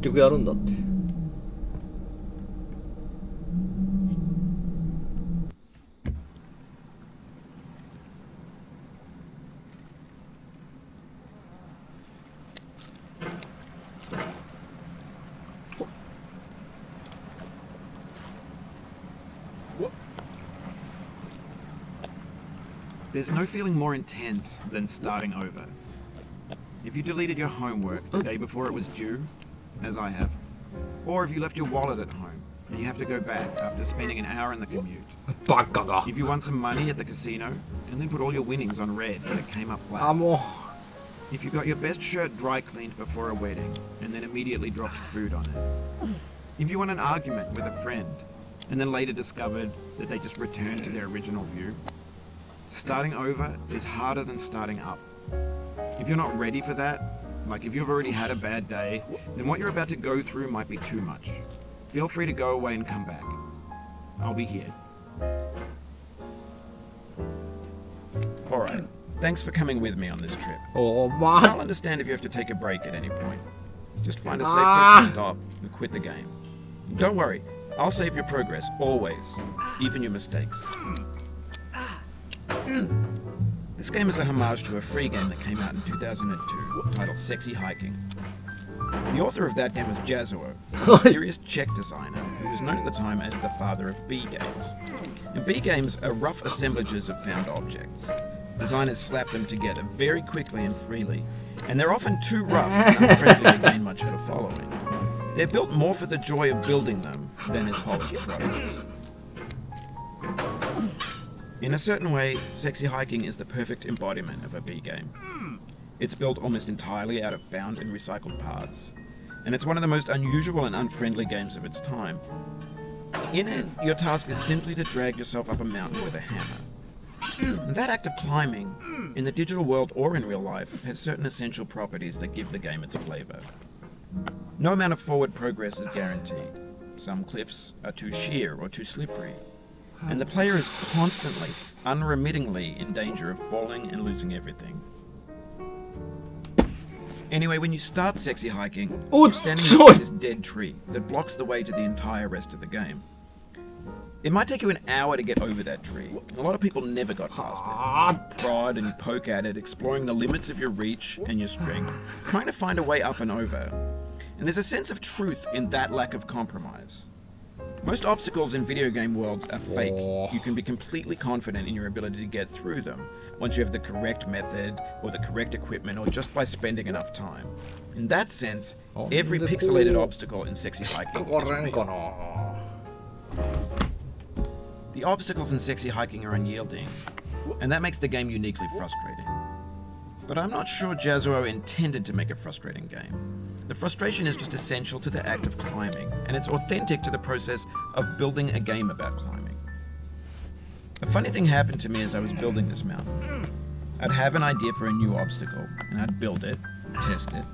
局やるんだって。There's no feeling more intense than starting over. If you deleted your homework the day before it was due, as I have, or if you left your wallet at home and you have to go back after spending an hour in the commute. バカが。 If you won some money at the casino and then put all your winnings on red but it came up あ、 black. も If you got your best shirt dry cleaned before a wedding and then immediately dropped food on it. If you won an argument with a friend and then later discovered that they just returned to their original view. Starting over is harder than starting up. If you're not ready for that, like if you've already had a bad day, then what you're about to go through might be too much. Feel free to go away and come back. I'll be here. Alright, thanks for coming with me on this trip. う。お I'll 前。 understand if you have to take a break at any point. Just find a safe place to stop and quit the game. Don't worry, I'll save your progress, always, even your mistakes. This game is a homage to a free game that came out in 2002, titled Sexy Hiking. The author of that game was Jazuo, a mysterious Czech designer who was known at the time as the father of B games. And B games are rough assemblages of found objects. Designers slap them together very quickly and freely, and they're often too rough and unfriendly to gain much of a following. They're built more for the joy of building them than as polished products. In a certain way, Sexy Hiking is the perfect embodiment of a B game. It's built almost entirely out of found and recycled parts, and it's one of the most unusual and unfriendly games of its time. In it, your task is simply to drag yourself up a mountain with a hammer. And that act of climbing, in the digital world or in real life, has certain essential properties that give the game its flavor. No amount of forward progress is guaranteed. Some cliffs are too sheer or too slippery, and the player is constantly, unremittingly in danger of falling and losing everything. Anyway, when you start Sexy Hiking, you're standing next to this dead tree that blocks the way to the entire rest of the game. It might take you an hour to get over that tree, and a lot of people never got past it. Prod and poke at it, exploring the limits of your reach and your strength, trying to find a way up and over. And there's a sense of truth in that lack of compromise. Most obstacles in video game worlds are fake. You can be completely confident in your ability to get through them once you have the correct method or the correct equipment or just by spending enough time. In that sense, every pixelated obstacle in Sexy Hiking is real. The obstacles in Sexy Hiking are unyielding, and that makes the game uniquely frustrating. But I'm not sure Jazuo intended to make a frustrating game. The frustration is just essential to the act of climbing, and it's authentic to the process of building a game about climbing. A funny thing happened to me as I was building this mountain. I'd have an idea for a new obstacle, and I'd build it, test it,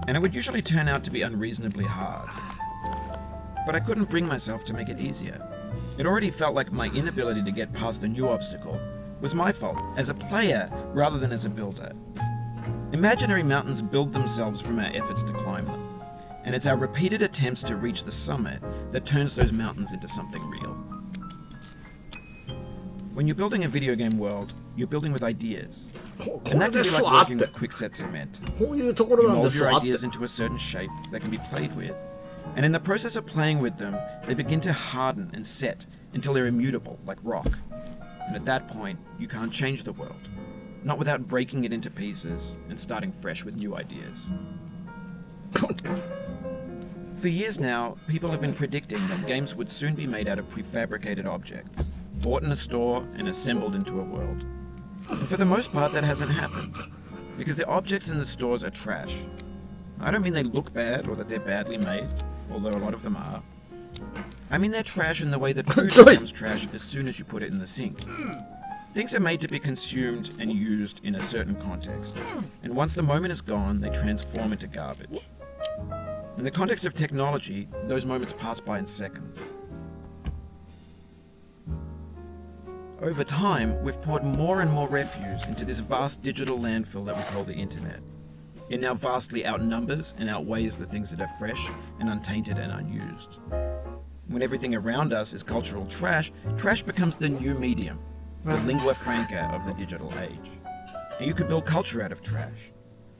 and it would usually turn out to be unreasonably hard. But I couldn't bring myself to make it easier. It already felt like my inability to get past the new obstacle was my fault as a player rather than as a builder. Imaginary mountains build themselves from our efforts to climb them, and it's our repeated attempts to reach the summit that turns those mountains into something real. When you're building a video game world, you're building with ideas. And that can be like working with quickset cement. You mold your ideas into a certain shape that can be played with, and in the process of playing with them, they begin to harden and set until they're immutable, like rock. And at that point, you can't change the world. Not without breaking it into pieces and starting fresh with new ideas. For years now, people have been predicting that games would soon be made out of prefabricated objects, bought in a store and assembled into a world. And for the most part, that hasn't happened, because the objects in the stores are trash. I don't mean they look bad or that they're badly made, although a lot of them are. I mean they're trash in the way that food becomes trash as soon as you put it in the sink. Things are made to be consumed and used in a certain context, and once the moment is gone, they transform into garbage. In the context of technology, those moments pass by in seconds. Over time, we've poured more and more refuse into this vast digital landfill that we call the internet. It now vastly outnumbers and outweighs the things that are fresh and untainted and unused. When everything around us is cultural trash, trash becomes the new medium, the lingua franca of the digital age. And you can build culture out of trash.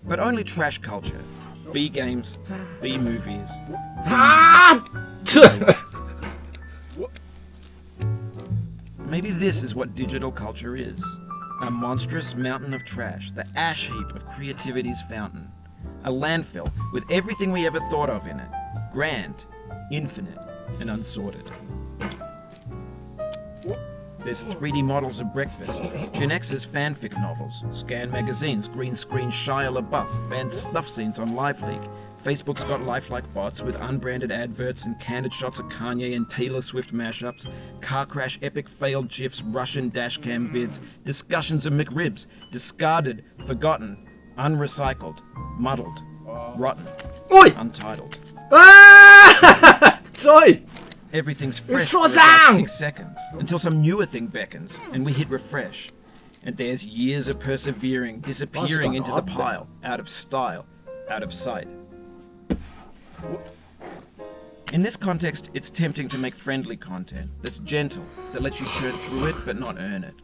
But only trash culture. B games, B movies. Maybe this is what digital culture is. A monstrous mountain of trash, the ash heap of creativity's fountain. A landfill with everything we ever thought of in it. Grand, infinite, and unsorted. There's 3D models of breakfast, Gen X's fanfic novels, Scan magazines, green screen Shia LaBeouf, banned snuff scenes on LiveLeak. Facebook's got lifelike bots with unbranded adverts and candid shots of Kanye and Taylor Swift mashups, car crash epic failed GIFs, Russian dashcam vids, discussions of McRibs, discarded, forgotten, unrecycled, muddled, rotten, untitled. Sorry! Everything's fresh for about 6 seconds, until some newer thing beckons, and we hit refresh. And there's years of persevering, disappearing into the pile, out of style, out of sight. In this context, it's tempting to make friendly content that's gentle, that lets you churn through it but not earn it.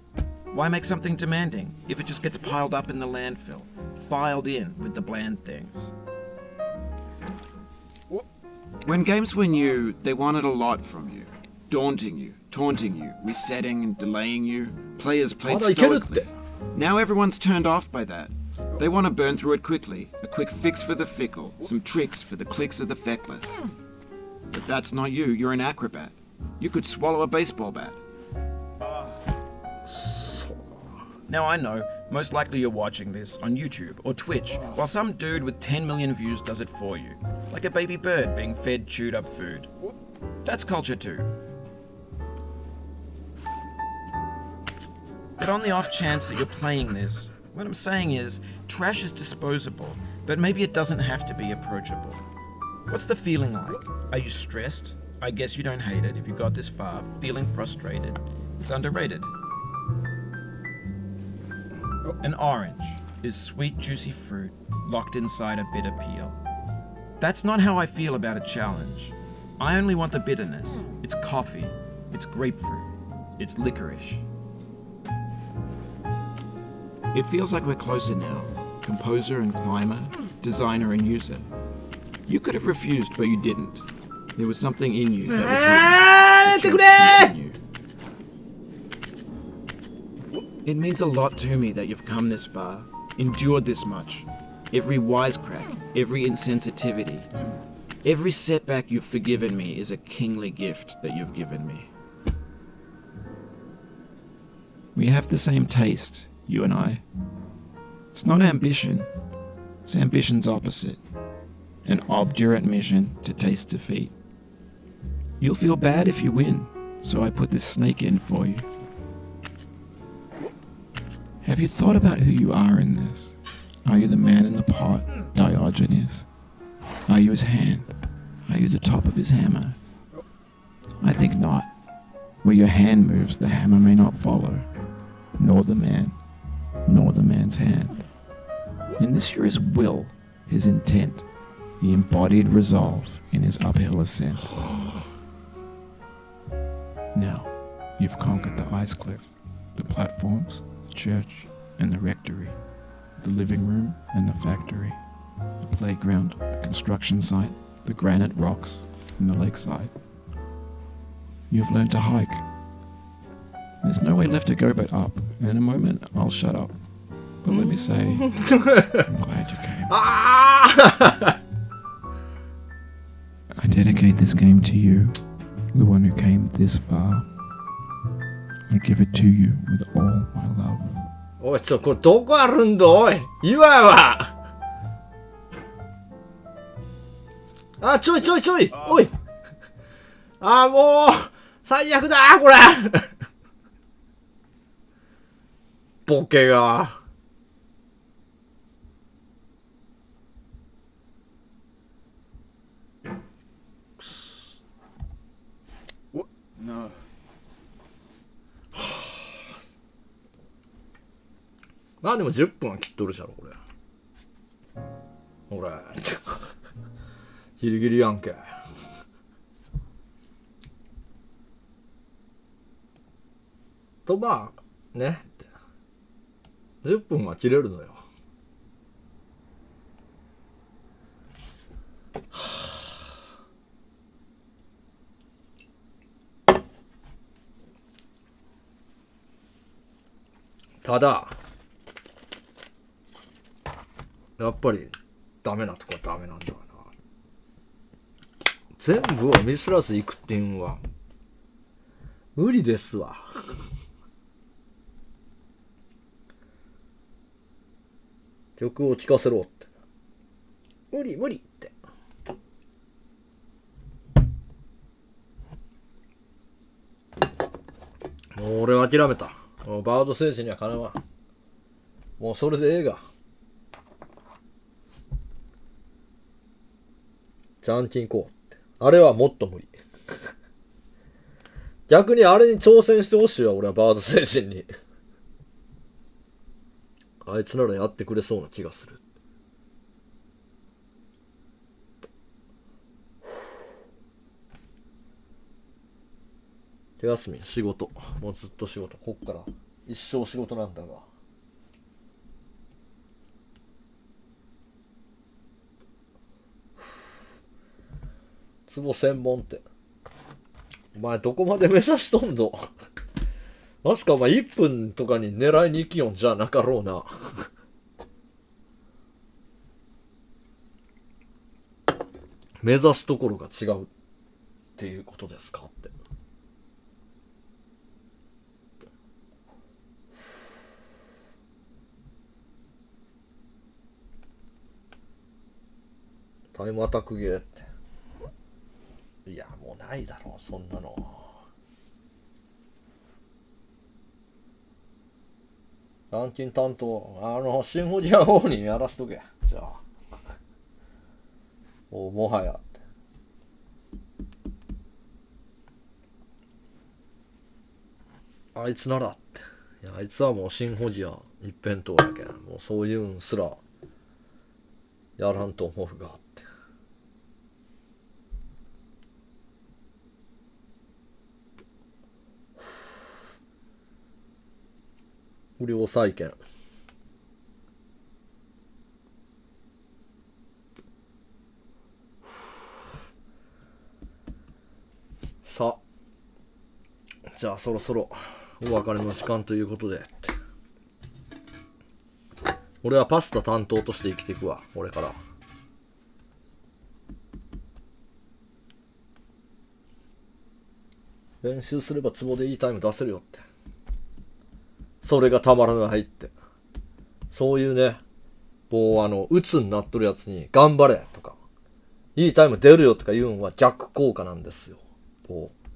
Why make something demanding if it just gets piled up in the landfill, filed in with the bland things? When games were new, they wanted a lot from you. Daunting you, taunting you, resetting and delaying you. Players played stoically. Now everyone's turned off by that. They want to burn through it quickly. A quick fix for the fickle. Some tricks for the clicks of the feckless. But that's not you. You're an acrobat. You could swallow a baseball bat. Now I know, most likely you're watching this on YouTube or Twitch, while some dude with 10 million views does it for you. Like a baby bird being fed chewed up food. That's culture too. But on the off chance that you're playing this, what I'm saying is, trash is disposable, but maybe it doesn't have to be approachable. What's the feeling like? Are you stressed? I guess you don't hate it if you got this far, feeling frustrated. It's underrated. An orange is sweet, juicy fruit locked inside a bitter peel. That's not how I feel about a challenge. I only want the bitterness. It's coffee. It's grapefruit. It's licorice. It feels like we're closer now. Composer and climber, designer and user. You could have refused, but you didn't. There was something in you that was in you. It means a lot to me that you've come this far, endured this much. Every wisecrack, every insensitivity, every setback you've forgiven me is a kingly gift that you've given me. We have the same taste, you and I. It's not ambition, it's ambition's opposite. An obdurate mission to taste defeat. You'll feel bad if you win, so I put this snake in for you. Have you thought about who you are in this? Are you the man in the pot, Diogenes? Are you his hand? Are you the top of his hammer? I think not. Where your hand moves, the hammer may not follow, nor the man, nor the man's hand. And this here is will, his intent, the embodied resolve in his uphill ascent. Now, you've conquered the ice cliff, the platforms, church and the rectory, the living room and the factory, the playground, the construction site, the granite rocks and the lakeside. You've learned to hike. There's no way left to go but up, and in a moment I'll shut up. But let me say, I'm glad you came. I dedicate this game to you, the one who came this far. I give it to you with all my love. おい、これどこあるんだ、おい。いわわ。あ、ちょい。おい。あ、もう、最悪だ、これ。ボケが。What? No. まあでも10分は切っとるじゃろこれ。ほらギリギリやんけ。とまあねって10分は切れるのよ。ただやっぱりダメなとこはダメなんだよな。全部をミスらず行くっていうのは無理ですわ。曲を聴かせろって。無理無理って。もう俺は諦めた。もうバード精神にはかなわん。もうそれでええが。ジャンキンコーって。あれはもっと無理。逆にあれに挑戦してほしいわ、俺はバード精神に。あいつならやってくれそうな気がする。手休み仕事。もうずっと仕事。こっから一生仕事なんだが。ツボ専門って。お前どこまで目指しとんのまさかお前1分とかに狙いに行きよんじゃなかろうな。目指すところが違うっていうことですかって。タイムアタックゲーって。いやもうないだろうそんなの。ランキン担当シンフォニア王にやらしとけ。じゃあもはやってあいつならって。いやあいつはもうシンフォニア一辺倒やけん。もうそういうんすらやらんと思うがって。不良債権。さあじゃあそろそろお別れの時間ということで。俺はパスタ担当として生きていくわ。俺から練習すればツボでいいタイム出せるよって。それがたまらないって。そういうね、もう鬱になっとるやつに頑張れとかいいタイム出るよとか言うんは逆効果なんですよ。もう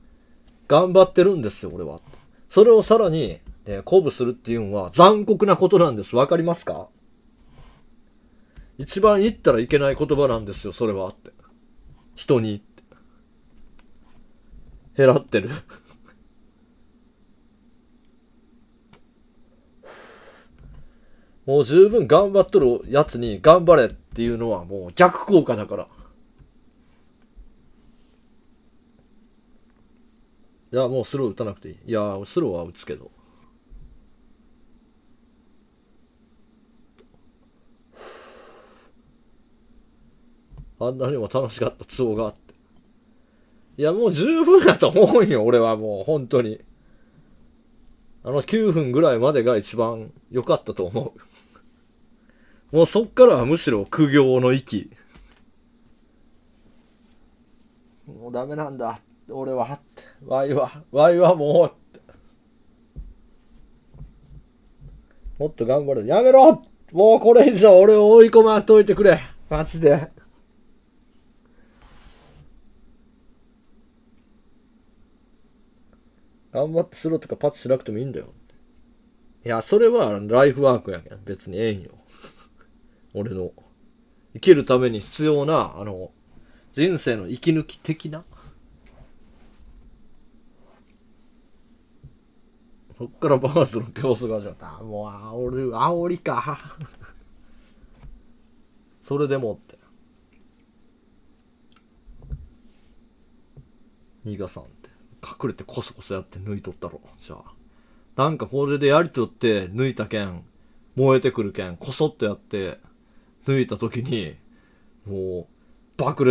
頑張ってるんですよ俺は。それをさらに、鼓舞するっていうのは残酷なことなんです。わかりますか？一番言ったらいけない言葉なんですよそれはって。人にって減らってるもう十分頑張っとるやつに頑張れっていうのはもう逆効果だから。いやもうスロー打たなくていい。いやスローは打つけど。あんなにも楽しかったツボがあって。いやもう十分だと思うんよ俺はもう本当に。9分ぐらいまでが一番良かったと思う。もうそっからはむしろ苦行の域。もうダメなんだ俺はってワイはもうってもっと頑張る。やめろもうこれ以上俺を追い込まんといてくれマジで。頑張ってスローとかパッチしなくてもいいんだよ。いやそれはライフワークやけん別にええんよ。俺の生きるために必要な人生の息抜き的な。そっからバードの競争がじゃった。もう煽りかそれでもって。ニガさんって隠れてコソコソやって抜いとったろ。じゃあなんかこれでやりとって抜いたけん燃えてくるけんコソッとやって抜いた時にもう爆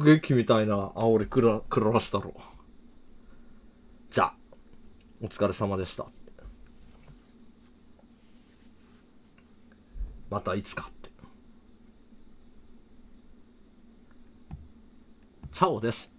撃みたいな煽りくらしたろ。じゃあお疲れ様でした。またいつかって。チャオです。